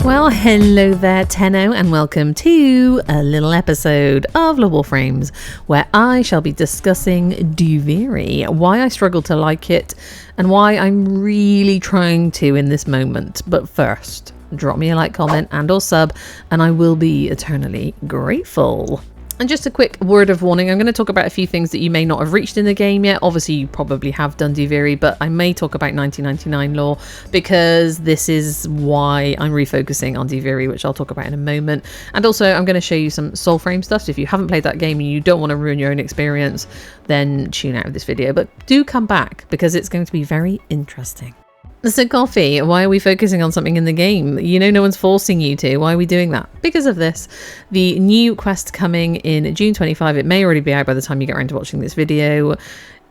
Well, hello there, Tenno, and welcome to a little episode of Warframes, where I shall be discussing Duviri, why I struggle to like it, and why I'm really trying to in this moment. But first, drop me a like, comment, and or sub, and I will be eternally grateful. And just a quick word of warning, I'm going to talk about a few things that you may not have reached in the game yet. Obviously, you probably have done Duviri, but I may talk about 1999 lore because this is why I'm refocusing on Duviri, which I'll talk about in a moment. And also, I'm going to show you some Soulframe stuff. So if you haven't played that game and you don't want to ruin your own experience, then tune out of this video. But do come back because it's going to be very interesting. So Coffee, why are we focusing on something in the game? You know, no one's forcing you to. Why are we doing that? Because of this. The new quest coming in June 25. It may already be out by the time you get around to watching this video.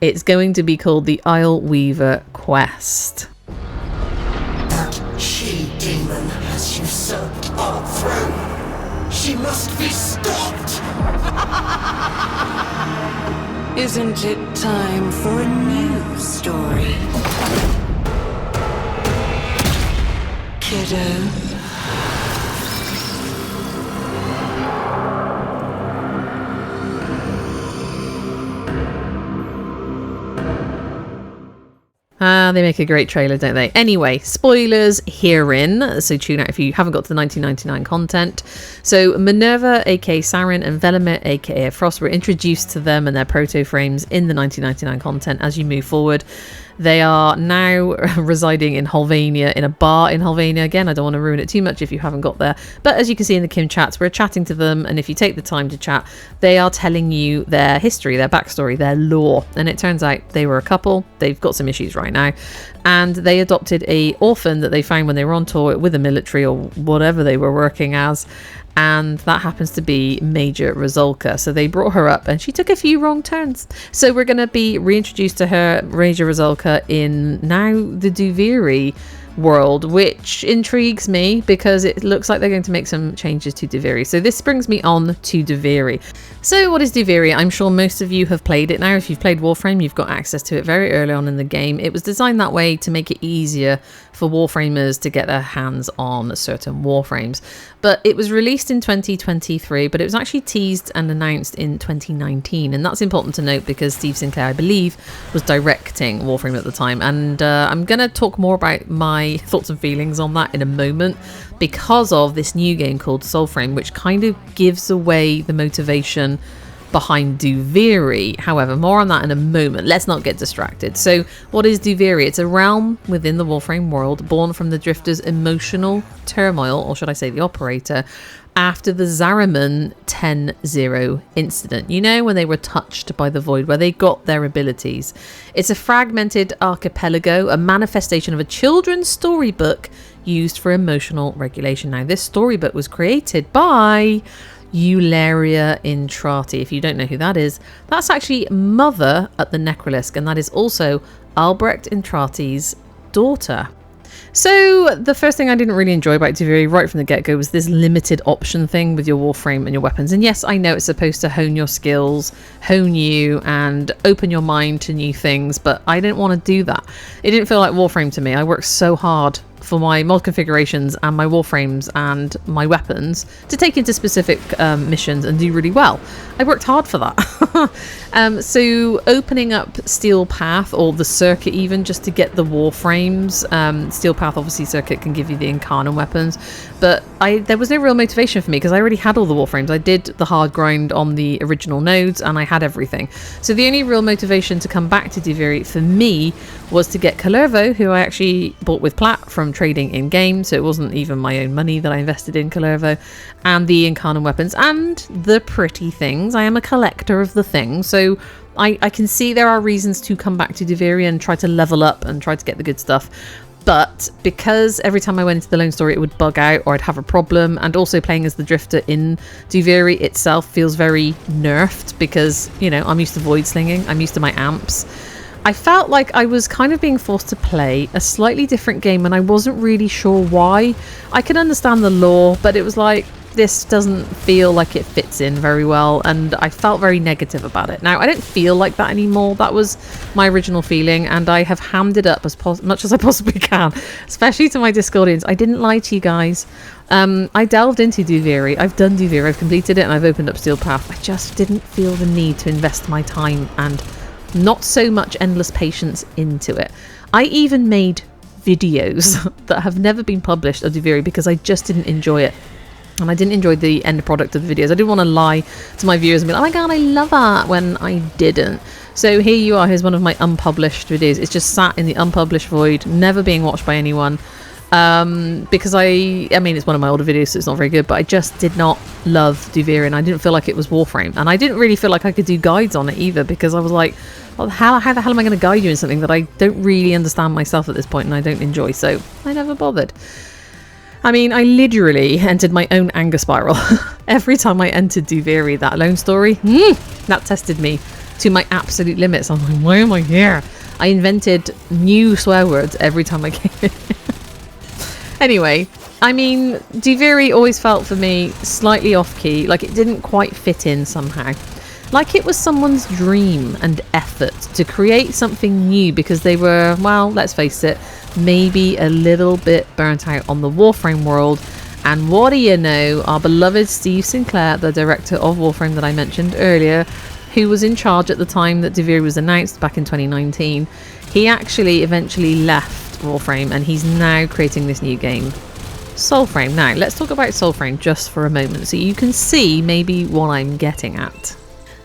It's going to be called the Isleweaver quest. That she-demon has usurped our throne. She must be stopped! Isn't it time for a new story? Kiddo. They make a great trailer, don't they? Anyway, spoilers herein, so tune out if you haven't got to the 1999 content. So Minerva, aka Saren, and Velemir, aka Frost, were introduced to them and their proto-frames in the 1999 content as you move forward. They are now residing in Holvania, in a bar in Holvania. Again, I don't want to ruin it too much if you haven't got there. But as you can see in the Kim chats, we're chatting to them. And if you take the time to chat, they are telling you their history, their backstory, their lore. And it turns out they were a couple. They've got some issues right now. And they adopted a orphan that they found when they were on tour with the military or whatever they were working as. And that happens to be Major Rizolka. So they brought her up and she took a few wrong turns. So we're going to be reintroduced to her, Major Rizolka, in now the Duviri world, which intrigues me because it looks like they're going to make some changes to Duviri. So this brings me on to Duviri. So what is Duviri? I'm sure most of you have played it now. If you've played Warframe, you've got access to it very early on in the game. It was designed that way to make it easier for Warframers to get their hands on certain Warframes. But it was released in 2023, but it was actually teased and announced in 2019. And that's important to note because Steve Sinclair, I believe, was directing Warframe at the time. And I'm going to talk more about my thoughts and feelings on that in a moment because of this new game called Soulframe, which kind of gives away the motivation behind Duviri. However, more on that in a moment. Let's not get distracted. So what is Duviri? It's a realm within the Warframe world born from the Drifter's emotional turmoil, or should I say the operator, after the Zariman 10-0 incident. You know, when they were touched by the void, where they got their abilities. It's a fragmented archipelago, a manifestation of a children's storybook used for emotional regulation. Now, this storybook was created by Eularia Intrati. If you don't know who that is, that's actually mother at the Necrolisc, and that is also Albrecht Intrati's daughter. So the first thing I didn't really enjoy about Duviri right from the get-go was this limited option thing with your Warframe and your weapons. And yes, I know it's supposed to hone your skills, hone you, and open your mind to new things, but I didn't want to do that. It didn't feel like Warframe to me. I worked so hard for my mod configurations and my Warframes and my weapons to take into specific missions and do really well. I worked hard for that. So opening up Steel Path, or the circuit even, just to get the Warframes. Steel Path, obviously, circuit can give you the Incarnate weapons, but there was no real motivation for me because I already had all the Warframes. I did the hard grind on the original nodes and I had everything. So the only real motivation to come back to Duviri for me was to get Kalervo, who I actually bought with Plat from trading in game, so it wasn't even my own money that I invested in Kalervo, and the Incarnate weapons and the pretty things. I am a collector of the things, so I can see there are reasons to come back to Duviri and try to level up and try to get the good stuff. But because every time I went into the Lone Story it would bug out or I'd have a problem, and also playing as the Drifter in Duviri itself feels very nerfed because, you know, I'm used to void slinging, I'm used to my amps. I felt like I was kind of being forced to play a slightly different game and I wasn't really sure why. I could understand the lore, but it was like, this doesn't feel like it fits in very well, and I felt very negative about it. Now, I don't feel like that anymore. That was my original feeling, and I have hammed it up as much as I possibly can, especially to my Discordians. I didn't lie to you guys. I delved into Duviri. I've done Duviri. I've completed it, and I've opened up Steel Path. I just didn't feel the need to invest my time and not so much endless patience into it. I even made videos that have never been published of Duviri because I just didn't enjoy it. And I didn't enjoy the end product of the videos. I didn't want to lie to my viewers and be like, oh my god, I love that, when I didn't. So here you are. Here's one of my unpublished videos. It's just sat in the unpublished void, never being watched by anyone. Because I mean, it's one of my older videos, so it's not very good, but I just did not love Duviri, and I didn't feel like it was Warframe. And I didn't really feel like I could do guides on it either, because I was like, well, how the hell am I going to guide you in something that I don't really understand myself at this point and I don't enjoy? So I never bothered. I mean, I literally entered my own anger spiral. Every time I entered Duviri, that lone story, that tested me to my absolute limits. I'm like, why am I here? I invented new swear words every time I came in. Anyway, I mean, Duviri always felt for me slightly off-key, like it didn't quite fit in somehow. Like it was someone's dream and effort to create something new because they were, well, let's face it, maybe a little bit burnt out on the Warframe world. And what do you know, our beloved Steve Sinclair, the director of Warframe that I mentioned earlier, who was in charge at the time that Duviri was announced back in 2019, he actually eventually left Warframe and he's now creating this new game, Soulframe. Now, let's talk about Soulframe just for a moment so you can see maybe what I'm getting at.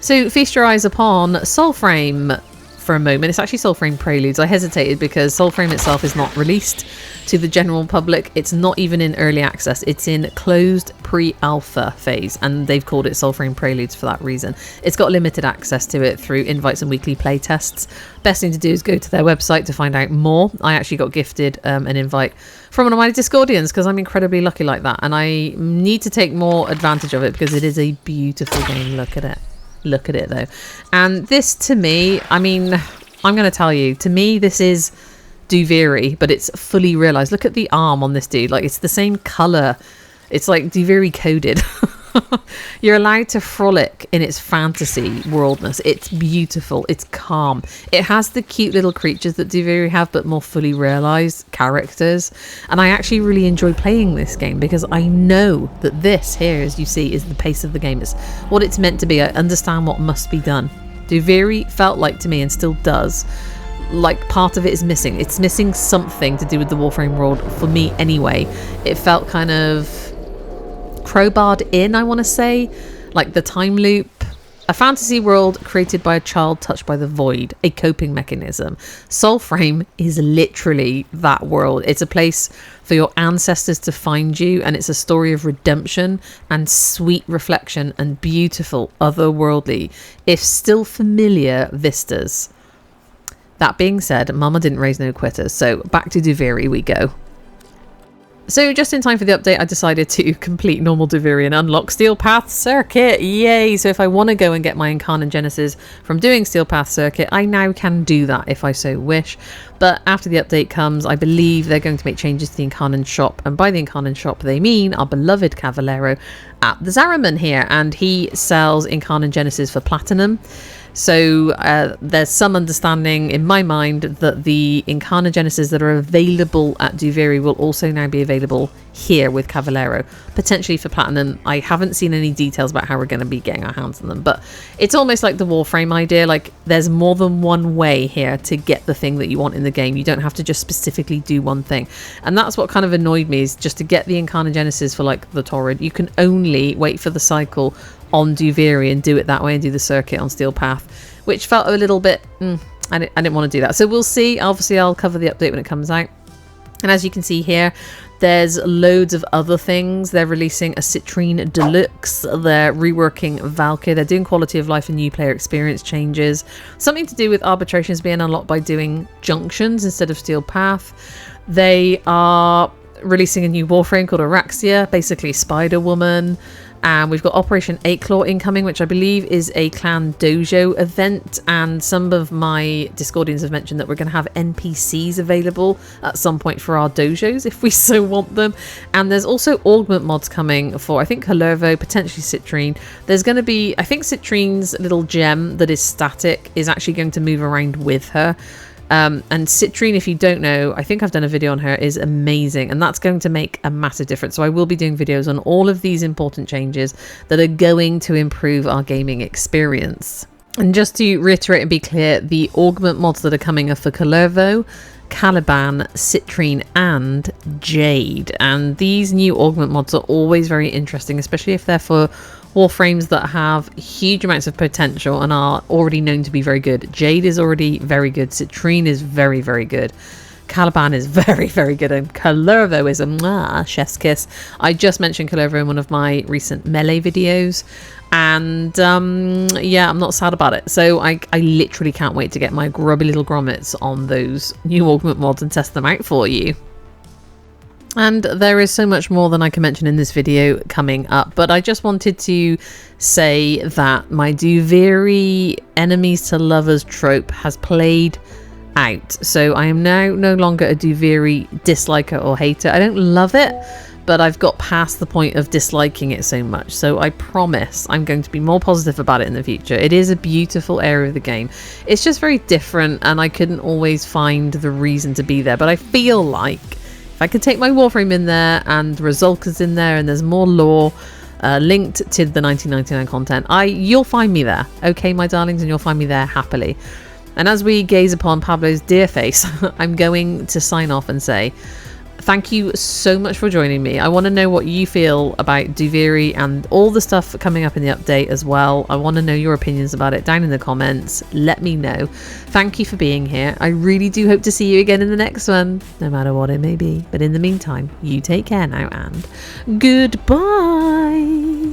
So feast your eyes upon Soulframe for a moment. It's actually Soulframe Preludes. I hesitated because Soulframe itself is not released to the general public. It's not even in early access. It's in closed pre-alpha phase, and they've called it Soulframe Preludes for that reason. It's got limited access to it through invites and weekly play tests. Best thing to do is go to their website to find out more. I actually got gifted an invite from one of my Discordians because I'm incredibly lucky like that, and I need to take more advantage of it because it is a beautiful game. Look at it. Look at it though. And this to me, I mean, I'm going to tell you, to me this is Duviri, but it's fully realized. Look at the arm on this dude. Like, it's the same color. It's like Duviri coded. You're allowed to frolic in its fantasy worldness. It's beautiful. It's calm. It has the cute little creatures that Duviri have, but more fully realized characters. And I actually really enjoy playing this game because I know that this here, as you see, is the pace of the game. It's what it's meant to be. I understand what must be done. Duviri felt like to me, and still does, like part of it is missing. It's missing something to do with the Warframe world for me anyway. It felt kind of crowbarred in, I want to say, like the time loop, a fantasy world created by a child touched by the void, a coping mechanism. Soulframe is literally that world. It's a place for your ancestors to find you, and it's a story of redemption and sweet reflection and beautiful otherworldly, if still familiar, vistas. That being said, Mama didn't raise no quitters, so back to Duviri we go. So just in time for the update, I decided to complete normal Duviri and unlock Steel Path Circuit. Yay! So if I want to go and get my Incarnate Genesis from doing Steel Path Circuit, I now can do that if I so wish. But after the update comes, I believe they're going to make changes to the Incarnate Shop. And by the Incarnate Shop, they mean our beloved Cavallero at the Zariman here. And he sells Incarnate Genesis for Platinum. So there's some understanding in my mind that the Incarnate Genesis that are available at Duviri will also now be available here with Cavallero, potentially for Platinum. I haven't seen any details about how we're going to be getting our hands on them, but it's almost like the Warframe idea. Like, there's more than one way here to get the thing that you want in the game. You don't have to just specifically do one thing. And that's what kind of annoyed me, is just to get the Incarnate Genesis for like the Torrid, you can only wait for the cycle on Duviri and do it that way and do the circuit on Steel Path, which felt a little bit I didn't want to do that. So we'll see. Obviously I'll cover the update when it comes out. And as you can see here, there's loads of other things. They're releasing a Citrine Deluxe, they're reworking Valkyr, they're doing quality of life and new player experience changes, something to do with arbitrations being unlocked by doing junctions instead of Steel Path. They are releasing a new Warframe called Araxia, basically Spider Woman. And we've got Operation 8 Claw incoming, which I believe is a clan dojo event. And some of my Discordians have mentioned that we're going to have NPCs available at some point for our dojos if we so want them. And there's also augment mods coming for, I think, Kalervo, potentially Citrine. There's going to be, I think Citrine's little gem that is static is actually going to move around with her. And Citrine, if you don't know, I think I've done a video on her, is amazing, and that's going to make a massive difference. So I will be doing videos on all of these important changes that are going to improve our gaming experience. And just to reiterate and be clear, the augment mods that are coming are for Kalervo, Caliban, Citrine and Jade. And these new augment mods are always very interesting, especially if they're for Warframes that have huge amounts of potential and are already known to be very good. Jade is already very good. Citrine is very, very good. Caliban is very, very good. And Kalervo is a chef's kiss. I just mentioned Kalervo in one of my recent melee videos. And yeah, I'm not sad about it. So I literally can't wait to get my grubby little grommets on those new augment mods and test them out for you. And there is so much more than I can mention in this video coming up, but I just wanted to say that my Duviri enemies to lovers trope has played out. So I am now no longer a Duviri disliker or hater. I don't love it, but I've got past the point of disliking it so much. So I promise I'm going to be more positive about it in the future. It is a beautiful area of the game. It's just very different, and I couldn't always find the reason to be there, but I feel like if I could take my Warframe in there and Resulka's in there and there's more lore linked to the 1999 content, you'll find me there. Okay, my darlings, and you'll find me there happily. And as we gaze upon Pablo's dear face, I'm going to sign off and say thank you so much for joining me. I want to know what you feel about Duviri and all the stuff coming up in the update as well. I want to know your opinions about it down in the comments. Let me know. Thank you for being here. I really do hope to see you again in the next one, no matter what it may be. But in the meantime, you take care now and goodbye.